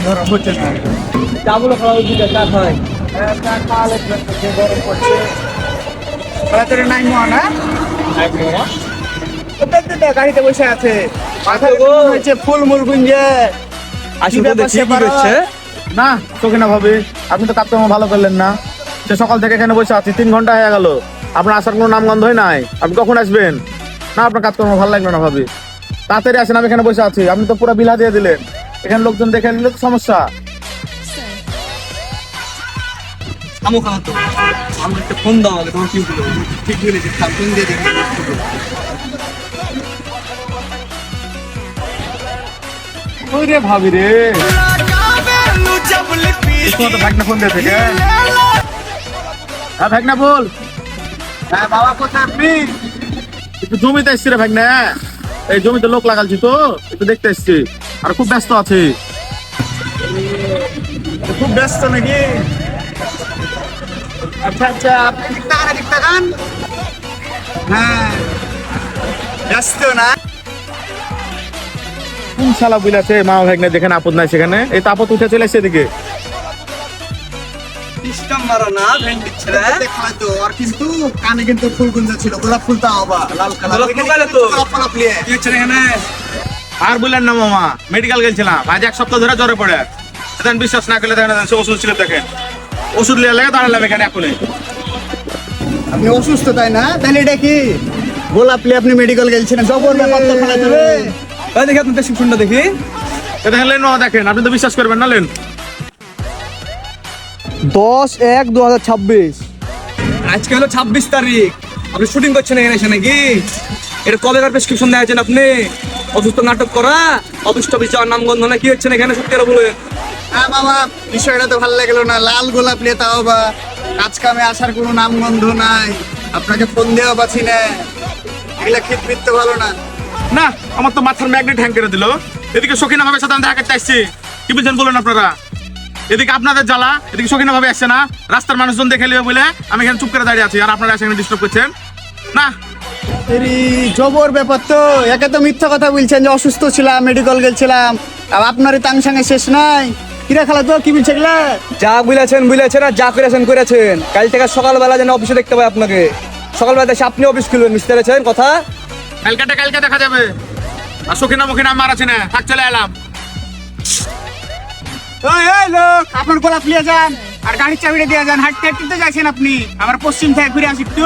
ধরা হচ্ছে না। চাগুলো খাওয়া উচিত, চা খাওয়াই। চা খাওয়ালে গরম করছে। তাড়াতাড়ি নাই না গাড়িতে বসে আছে, মাথায় হয়েছে ফুল মুল গুঞ্জে। আসলে দেখি কি করছে না তোকে না ভাবি, আপনি তো কাজ ভালো করলেন না। সে সকাল থেকে এখানে বসে আছি, 3 ঘন্টা হয়ে গেল, আপনার আসার কোনো নামগন্ধই নাই। আপনি কখন আসবেন? না আপনার কাজকর্ম ভালো লাগলো না ভাবি, তাড়াতাড়ি আসেন। আমি এখানে বসে আছি, আপনি তো পুরো বিলা দিয়ে দিলেন। এখানে লোকজন দেখে নিলে তো সমস্যা। আমো খাওয়া তো আমার একটা ফোন দাও, আগে তোমার কি বলবো। ঠিক বলেছি, ফোন দিয়ে দেখি। ওই রে ভাবি রে, ভাগনা ফোন দিয়ে থেকে। হ্যাঁ ভাগনা বল। হ্যাঁ বাবা কোথায় আপনি? একটু জমিতে এসছি রে ভাগনা, এই জমিতে লোক লাগালছি তো, একটু দেখতে এসছি। আর খুব ব্যস্ত আছি। খুব ব্যস্ত নাকি? আচ্ছা আচ্ছা, আপনি দিকটা গান। হ্যাঁ ব্যস্ত না? কোন শালা বুঝাছে মামা ভাগনা, যেখানে আপদ নাই সেখানে। এই তো আপদ উঠে চলে এসছে এদিকে। সিস্টেম মারো না, ভেন দিচ্ছে রে। দেখা তো, আর কিন্তু কানে কিন্তু ফুল গুঞ্জা ছিল, গোলাপ ফুলটা আবা লাল কালার। গোলাপ ফুল গেলে তো কি হচ্ছে রে এখানে? আর বললেন না মামা, মেডিকেল গেছিলাম আজ 1 সপ্তাহ ধরে জ্বরে পড়ে। দেখেন বিশ্বাস না করলে দেখেন ওষুধ ছিল, দেখেন ওষুধ নিয়ে লাগে দাঁড়ালাম এখানে এখনই। আপনি অসুস্থ তাই না? তাহলে এটা কি গোলাপ নিয়ে আপনি মেডিকেল গেছিলেন? জবর ব্যাপার তো ফেলা যাবে। ভাই দেখি আপনার প্রেসক্রিপশনটা দেখি। দেখেন লেন, দেখেন আপনি তো বিশ্বাস করবেন না। লেন 10/1/2026। আজকে হলো 26 তারিখ। আপনি শুটিং করছেন এখানে এসে নাকি? এটা কবেকার প্রেসক্রিপশন দিয়েছেন আপনি? অসুস্থ নাটক করা, অফিস টফিস যাওয়ার নামগন্ধ না, কি হচ্ছে না এখানে? সত্যি করে বলেন। হ্যাঁ বাবা, বিষয়টা তো ভালো লাগলো না। লাল গোলাপ নিয়ে তাও বা কাজ কামে আসার কোনো নামগন্ধ নাই। আপনাকে ফোন দেওয়া পাচ্ছি না, এগুলা খিটমিট তো ভালো না। না আমার তো মাথার ম্যাগনেট হ্যাং করে দিল। এদিকে সখিনা ভাবে সাথে আমি দেখা করতে আসছি, কি বুঝছেন বলুন আপনারা? এদিকে আপনাদের জ্বালা, এদিকে সখিনা ভাবে আসছে না, রাস্তার মানুষজন দেখে নিবে বলে আমি এখানে চুপ করে দাঁড়িয়ে আছি, আর আপনারা এখানে ডিস্টার্ব করছেন না। জবর ব্যাপার তো। একে তো মিথ্যা কথা বলছেন যে অসুস্থ ছিলাম, মেডিকেল গেছিলাম, আর আপনারই তাং সঙ্গে শেষ নাই। কিরা খেলা তো কি বলছে এগুলা? যা বুঝেছেন আর যা করেছেন। কাল থেকে সকালবেলা যেন অফিসে দেখতে পাই আপনাকে। সকালবেলা এসে আপনি অফিস খুলবেন, বুঝতে পেরেছেন কথা? কালকে দেখা যাবে। আর সখিনা মুখিনা আমার আছে না, থাক চলে এলাম। ওই লোক, আপনার গোলাপ নিয়ে যান আর গাড়ির চাবিটা দিয়ে যান। হাঁটতে হাঁটতে যাচ্ছেন আপনি, আবার পশ্চিম থেকে ঘুরে আসি একটু।